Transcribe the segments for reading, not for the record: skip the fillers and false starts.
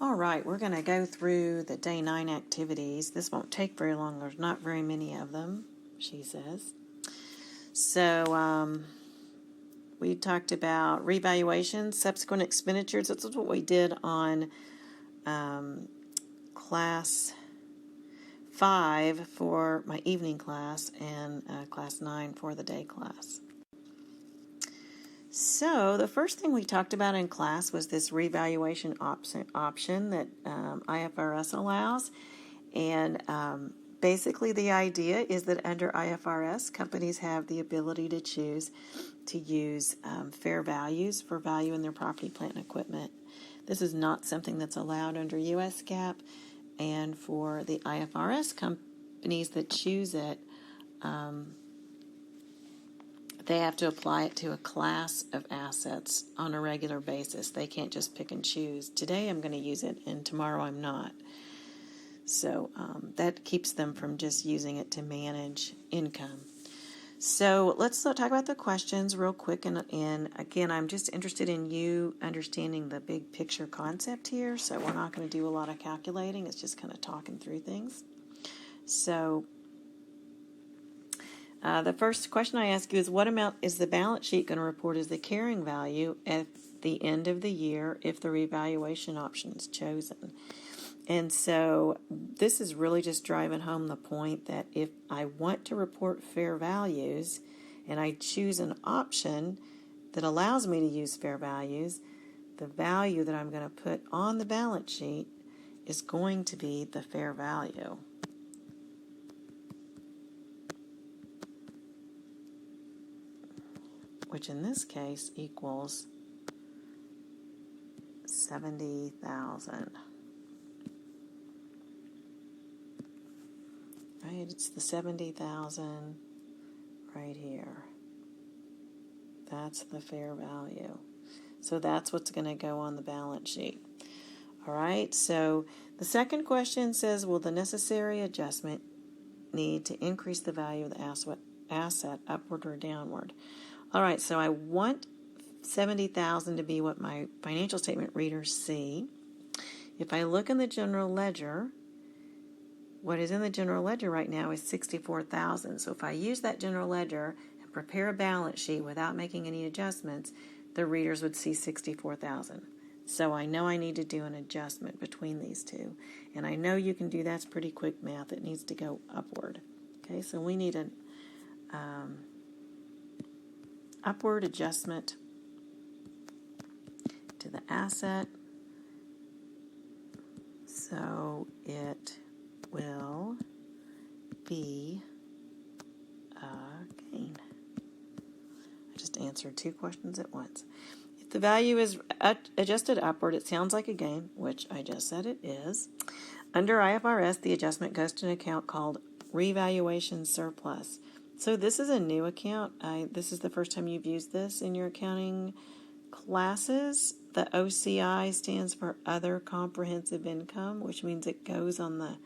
All right, we're going to go through the day 9 activities. This won't take very long. There's not very many of them, she says. So we talked about revaluation, subsequent expenditures. That's what we did on class 5 for my evening class and class 9 for the day class. So the first thing we talked about in class was this revaluation option that IFRS allows. And basically the idea is that under IFRS, companies have the ability to choose to use fair values for value in their property, plant, and equipment. This is not something that's allowed under US GAAP. And for the IFRS companies that choose it, they have to apply it to a class of assets on a regular basis. They can't just pick and choose. Today I'm going to use it, and tomorrow I'm not. So that keeps them from just using it to manage income. So let's talk about the questions real quick. And again, I'm just interested in you understanding the big picture concept here. So we're not going to do a lot of calculating. It's just kind of talking through things. So the first question I ask you is, what amount is the balance sheet going to report as the carrying value at the end of the year if the revaluation option is chosen? And so this is really just driving home the point that if I want to report fair values and I choose an option that allows me to use fair values, the value that I'm going to put on the balance sheet is going to be the fair value. Which in this case equals $70,000. Right, it's the $70,000 right here. That's the fair value. So that's what's going to go on the balance sheet. All right, so the second question says, will the necessary adjustment need to increase the value of the asset upward or downward? All right, so I want $70,000 to be what my financial statement readers see. If I look in the general ledger, what is in the general ledger right now is $64,000. So if I use that general ledger and prepare a balance sheet without making any adjustments, the readers would see $64,000. So I know I need to do an adjustment between these two. And I know you can do that. It's pretty quick math. It needs to go upward. Okay, so we need an upward adjustment to the asset. So it will be a gain. I just answered two questions at once. If the value is adjusted upward, it sounds like a gain, which I just said it is. Under IFRS, the adjustment goes to an account called Revaluation Surplus. So this is a new account. This is the first time you've used this in your accounting classes. The OCI stands for Other Comprehensive Income, which means it goes on the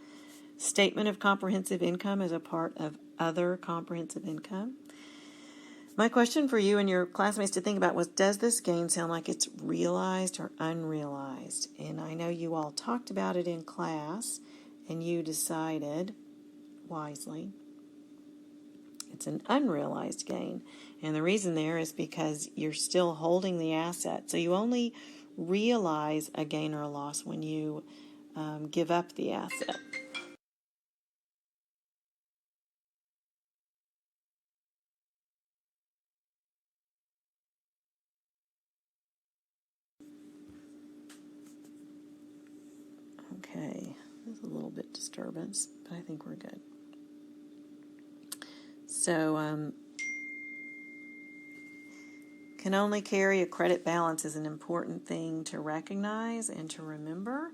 Statement of Comprehensive Income as a part of Other Comprehensive Income. My question for you and your classmates to think about was, does this gain sound like it's realized or unrealized? And I know you all talked about it in class, and you decided wisely it's an unrealized gain. And the reason there is because you're still holding the asset. So you only realize a gain or a loss when you give up the asset. Okay, there's a little bit disturbance, but I think we're good. So, can only carry a credit balance is an important thing to recognize and to remember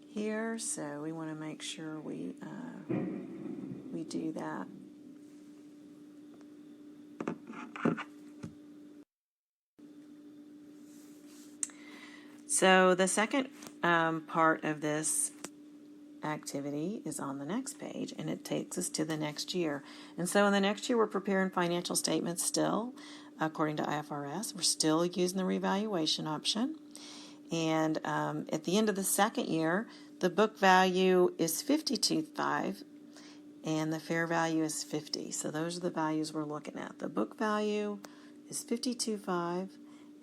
here. So we want to make sure we do that. So the second part of this activity is on the next page, and it takes us to the next year. And so in the next year, we're preparing financial statements still, according to IFRS. We're still using the revaluation option. And at the end of the second year, the book value is 52.5 and the fair value is 50. So those are the values we're looking at. The book value is 52.5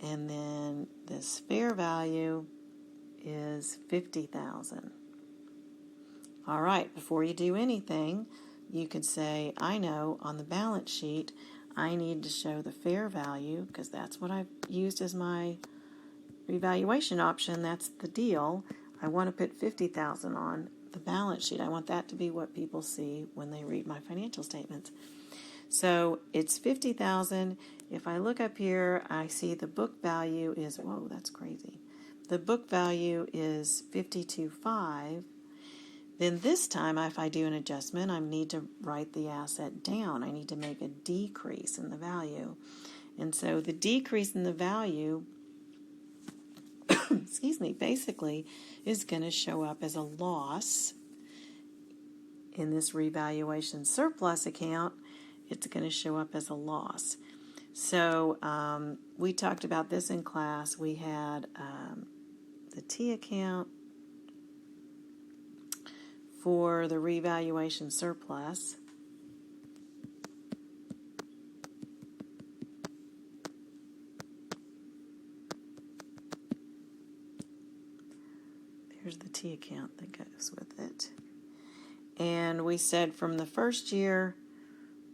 and then this fair value is 50,000. All right, before you do anything, you could say, I know on the balance sheet, I need to show the fair value because that's what I've used as my revaluation option. That's the deal. I want to put 50,000 on the balance sheet. I want that to be what people see when they read my financial statements. So it's 50,000. If I look up here, I see the book value is, whoa, that's crazy. The book value is 52.5. Then this time, if I do an adjustment, I need to write the asset down. I need to make a decrease in the value. And so the decrease in the value, excuse me, basically is going to show up as a loss in this revaluation surplus account. It's going to show up as a loss. So we talked about this in class. We had the T account for the revaluation surplus. There's the T account that goes with it. And we said from the first year,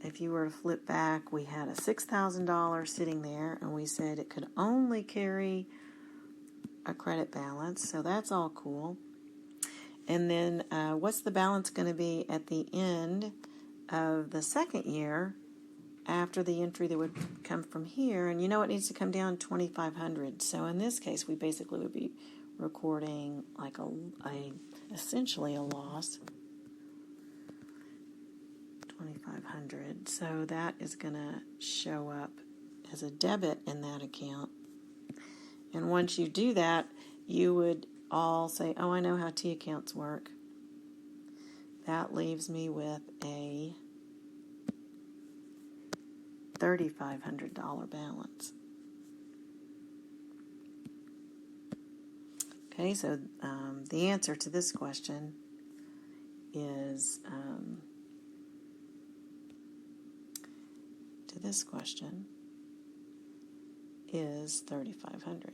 if you were to flip back, we had a $6,000 sitting there, and we said it could only carry a credit balance, so that's all cool. And then what's the balance going to be at the end of the second year after the entry that would come from here? And you know it needs to come down $2,500. So in this case, we basically would be recording like essentially a loss. $2,500. So that is going to show up as a debit in that account. And once you do that, you would all say, oh, I know how T accounts work. That leaves me with a $3,500 balance. Okay, so the answer to this question is $3,500.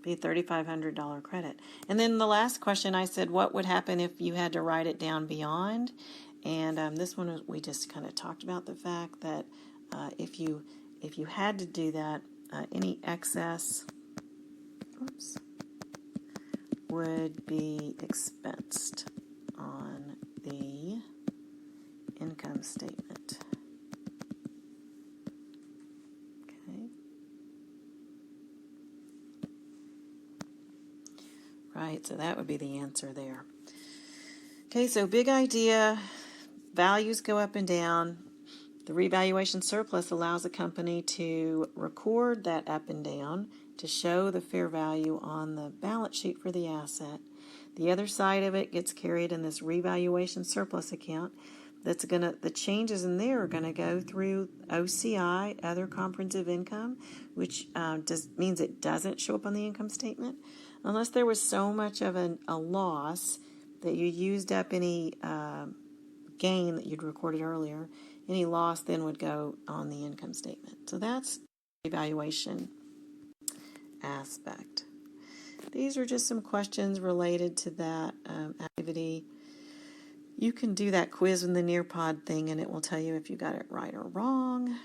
Be a $3,500 credit. And then the last question, I said, what would happen if you had to write it down beyond? And this one, we just kind of talked about the fact that if you had to do that, any excess would be expensed on the income statement. Right, so that would be the answer there. Okay, so big idea, values go up and down. The revaluation surplus allows a company to record that up and down to show the fair value on the balance sheet for the asset. The other side of it gets carried in this revaluation surplus account. The changes in there are going to go through OCI, other comprehensive income, which means it doesn't show up on the income statement. Unless there was so much of a loss that you used up any gain that you'd recorded earlier, any loss then would go on the income statement. So that's the evaluation aspect. These are just some questions related to that activity. You can do that quiz in the Nearpod thing, and it will tell you if you got it right or wrong.